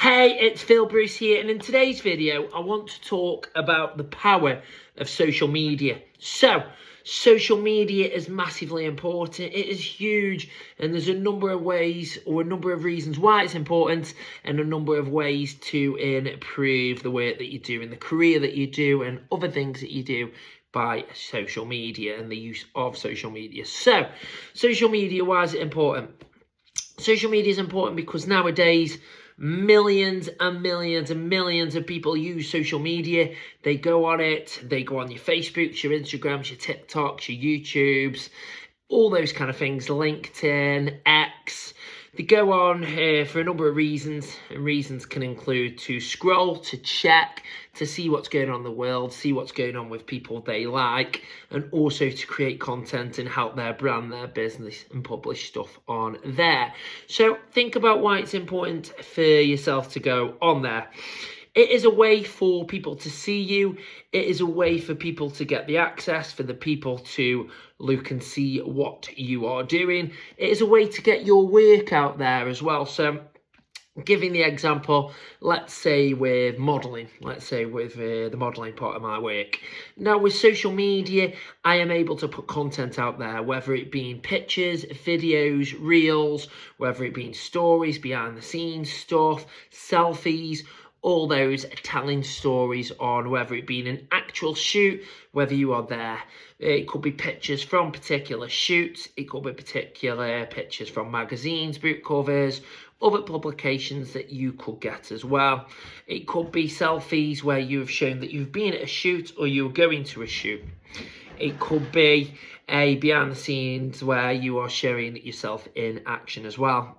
Hey, it's Phil Bruce here, and in today's video, I want to talk about the power of social media. So, social media is massively important. It is huge, and there's a number of ways or a number of reasons why it's important, and a number of ways to improve the work that you do and the career that you do and other things that you do by social media and the use of social media. So, social media, why is it important? Social media is important because nowadays millions and millions and millions of people use social media. They go on it, they go on your Facebooks, your Instagrams, your TikToks, your YouTubes, all those kind of things, LinkedIn, X. They go on for a number of reasons, and reasons can include to scroll, to check, to see what's going on in the world, see what's going on with people they like, and also to create content and help their brand, their business, and publish stuff on there. So think about why it's important for yourself to go on there. It is a way for people to see you. It is a way for people to get the access, for the people to look and see what you are doing. It is a way to get your work out there as well. So giving the example, let's say with modelling, let's say with the modelling part of my work. Now with social media, I am able to put content out there, whether it be in pictures, videos, reels, whether it be in stories, behind the scenes stuff, selfies, all those telling stories on, whether it be in an actual shoot, whether you are there. It could be pictures from particular shoots. It could be particular pictures from magazines, book covers, other publications that you could get as well. It could be selfies where you have shown that you've been at a shoot or you're going to a shoot. It could be a behind the scenes where you are showing yourself in action as well.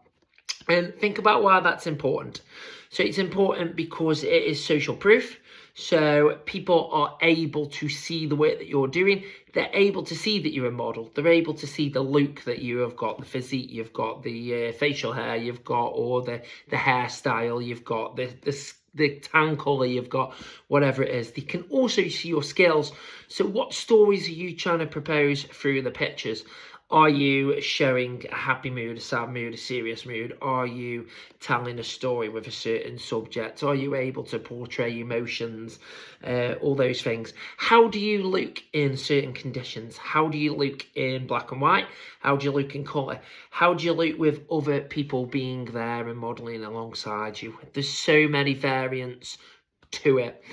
And think about why that's important. So it's important because it is social proof. So people are able to see the work that you're doing. They're able to see that you're a model. They're able to see the look that you have got, the physique you've got, the facial hair you've got, or the hairstyle you've got, the tan colour you've got, whatever it is. They can also see your skills. So what stories are you trying to propose through the pictures? Are you showing a happy mood, a sad mood, a serious mood? Are you telling a story with a certain subject? Are you able to portray emotions? All those things. How do you look in certain conditions? How do you look in black and white? How do you look in colour? How do you look with other people being there and modelling alongside you? There's so many variants to it.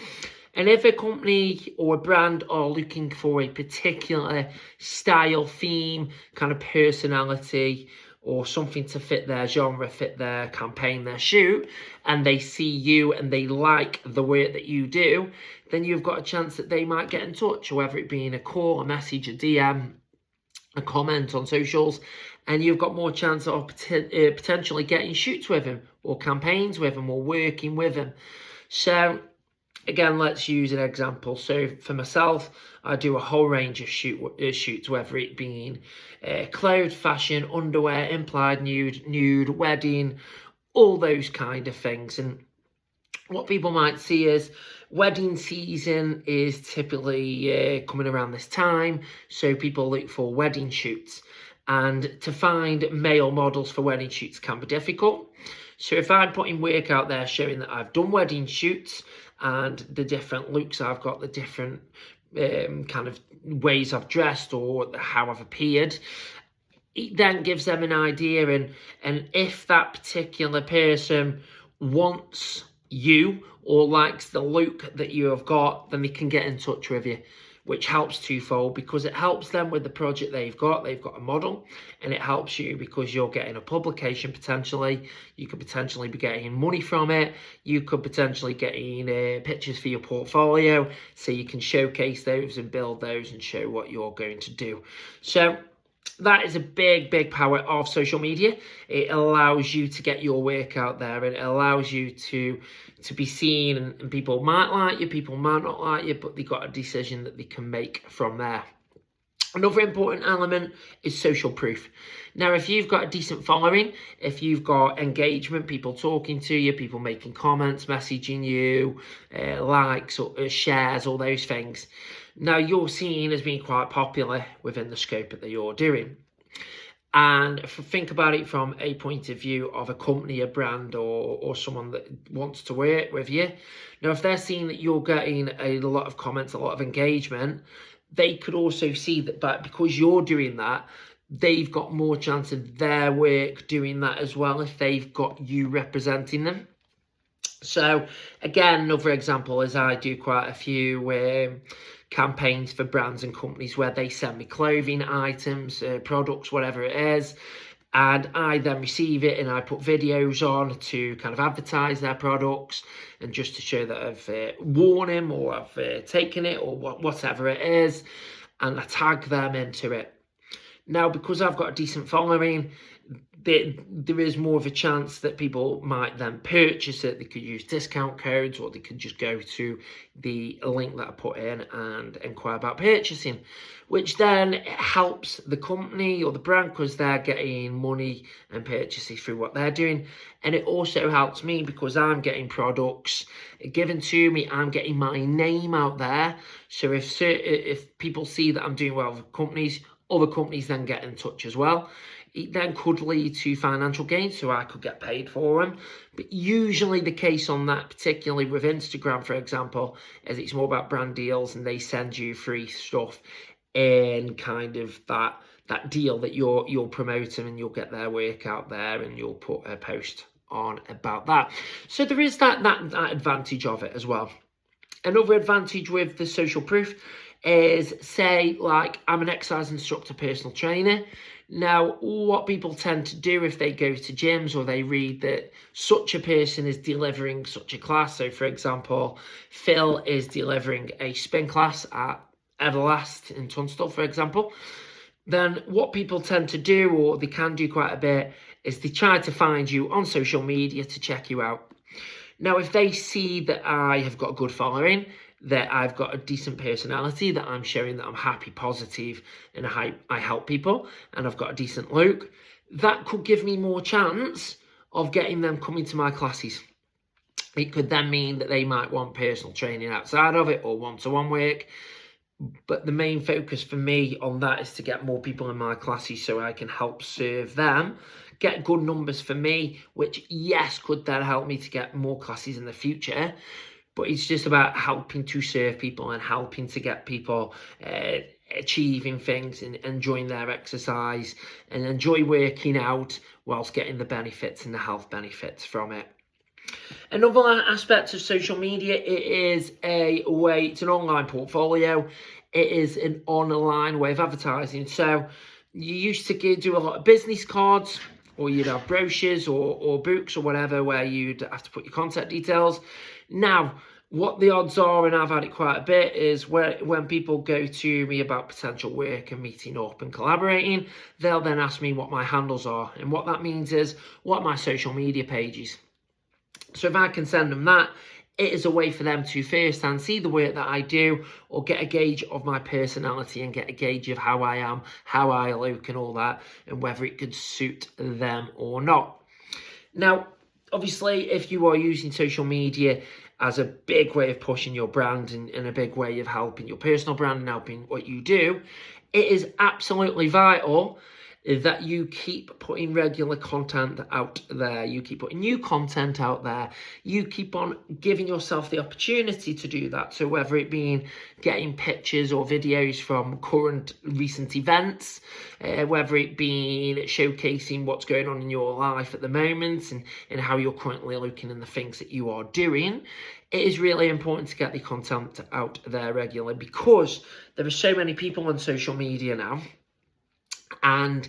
And if a company or a brand are looking for a particular style, theme, kind of personality, or something to fit their genre, fit their campaign, their shoot, and they see you and they like the work that you do, then you've got a chance that they might get in touch, whether it be in a call, a message, a DM, a comment on socials, and you've got more chance of potentially getting shoots with them, or campaigns with them, or working with them. So again, let's use an example. So for myself, I do a whole range of shoots, whether it being clothes, fashion, underwear, implied nude, wedding, all those kind of things. And what people might see is wedding season is typically coming around this time. So people look for wedding shoots. And to find male models for wedding shoots can be difficult. So if I'm putting work out there showing that I've done wedding shoots and the different looks I've got, the different kind of ways I've dressed or how I've appeared, it then gives them an idea. And if that particular person wants you or likes the look that you have got, then they can get in touch with you, which helps twofold, because it helps them with the project they've got a model, and it helps you because you're getting a publication potentially. You could potentially be getting money from it. You could potentially getting pictures for your portfolio, so you can showcase those and build those and show what you're going to do. So that is a big power of social media. It allows you to get your work out there, and it allows you to be seen, and people might like you, people might not like you, but they got a decision that they can make from there. Another important element is social proof. Now, if you've got a decent following, if you've got engagement, people talking to you, people making comments, messaging you, likes, or shares, all those things, now you're seen as being quite popular within the scope that you're doing. And think about it from a point of view of a company, a brand, or someone that wants to work with you. Now, if they're seeing that you're getting a lot of comments, a lot of engagement, they could also see that, but because you're doing that, they've got more chance of their work doing that as well if they've got you representing them. So again, another example is I do quite a few campaigns for brands and companies where they send me clothing items, products, whatever it is, and I then receive it and I put videos on to kind of advertise their products and just to show that I've worn them or I've taken it or whatever it is, and I tag them into it. Now, because I've got a decent following, there is more of a chance that people might then purchase it. They could use discount codes, or they could just go to the link that I put in and inquire about purchasing, which then helps the company or the brand because they're getting money and purchases through what they're doing. And it also helps me because I'm getting products given to me. I'm getting my name out there. So if people see that I'm doing well with companies, other companies then get in touch as well. It then could lead to financial gain, so I could get paid for them. But usually the case on that, particularly with Instagram, for example, is it's more about brand deals and they send you free stuff in kind of that deal that you're promoting, and you'll get their work out there and you'll put a post on about that. So there is that advantage of it as well. Another advantage with the social proof is, say, like I'm an exercise instructor, personal trainer. Now, what people tend to do if they go to gyms or they read that such a person is delivering such a class. So, for example, Phil is delivering a spin class at Everlast in Tunstall, for example. Then what people tend to do, or they can do quite a bit, is they try to find you on social media to check you out. Now, if they see that I have got a good following, that I've got a decent personality, that I'm showing that I'm happy, positive, and I help people, and I've got a decent look, that could give me more chance of getting them coming to my classes. It could then mean that they might want personal training outside of it or one-to-one work. But the main focus for me on that is to get more people in my classes so I can help serve them, get good numbers for me, which, yes, could then help me to get more classes in the future. But it's just about helping to serve people and helping to get people achieving things and enjoying their exercise and enjoy working out whilst getting the benefits and the health benefits from it. Another aspect of social media, it is it's an online portfolio. It is an online way of advertising. So you used to do a lot of business cards, or you'd have brochures or books or whatever where you'd have to put your contact details. Now, what the odds are, and I've had it quite a bit, is when people go to me about potential work and meeting up and collaborating, they'll then ask me what my handles are. And what that means is, what are my social media pages? So if I can send them that, it is a way for them to firsthand see the work that I do, or get a gauge of my personality and get a gauge of how I am, how I look and all that, and whether it could suit them or not. Now, obviously, if you are using social media as a big way of pushing your brand and a big way of helping your personal brand and helping what you do, it is absolutely vital that you keep putting regular content out there. You keep putting new content out there. You keep on giving yourself the opportunity to do that. So whether it being getting pictures or videos from current recent events, whether it being showcasing what's going on in your life at the moment and how you're currently looking and the things that you are doing, it is really important to get the content out there regularly, because there are so many people on social media now. And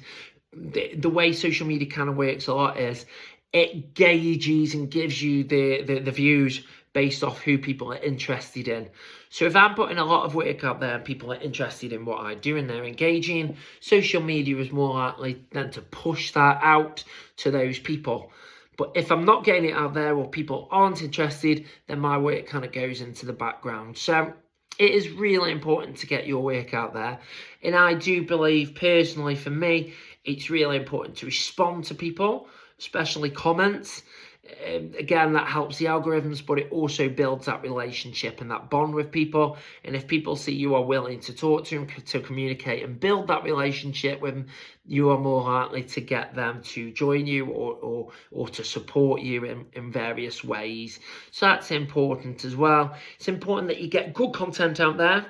the way social media kind of works a lot is it gauges and gives you the views based off who people are interested in. So if I'm putting a lot of work out there and people are interested in what I do and they're engaging, social media is more likely then to push that out to those people. But if I'm not getting it out there or people aren't interested, then my work kind of goes into the background. So it is really important to get your work out there. And I do believe, personally, for me, it's really important to respond to people, especially comments. Again, that helps the algorithms, but it also builds that relationship and that bond with people. And if people see you are willing to talk to them, to communicate and build that relationship with them, you are more likely to get them to join you or to support you in various ways. So that's important as well. It's important that you get good content out there,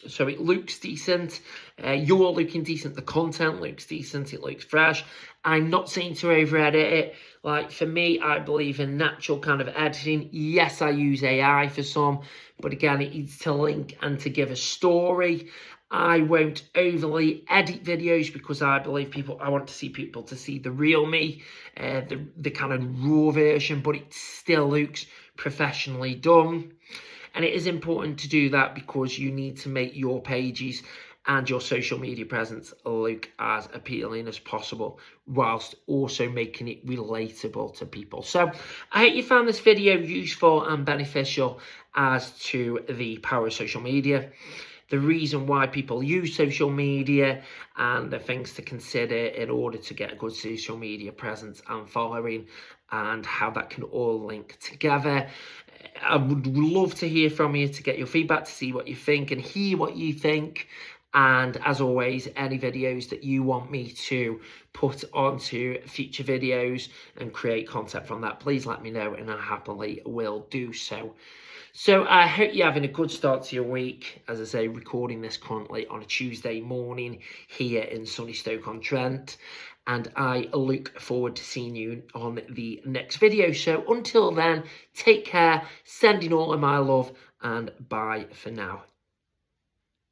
so it looks decent, you're looking decent, the content looks decent, it looks fresh. I'm not saying to over edit it. Like, for me, I believe in natural kind of editing. Yes, I use AI for some, but again, it needs to link and to give a story. I won't overly edit videos because I believe I want to see people to see the real me, the kind of raw version, but it still looks professionally done. And it is important to do that because you need to make your pages and your social media presence look as appealing as possible, whilst also making it relatable to people. So I hope you found this video useful and beneficial as to the power of social media, the reason why people use social media, and the things to consider in order to get a good social media presence and following, and how that can all link together. I would love to hear from you, to get your feedback, to see what you think and hear what you think. And as always, any videos that you want me to put onto future videos and create content from that, please let me know and I happily will do so. So I hope you're having a good start to your week. As I say, recording this currently on a Tuesday morning here in sunny Stoke-on-Trent. And I look forward to seeing you on the next video. So until then, take care, sending all of my love, and bye for now.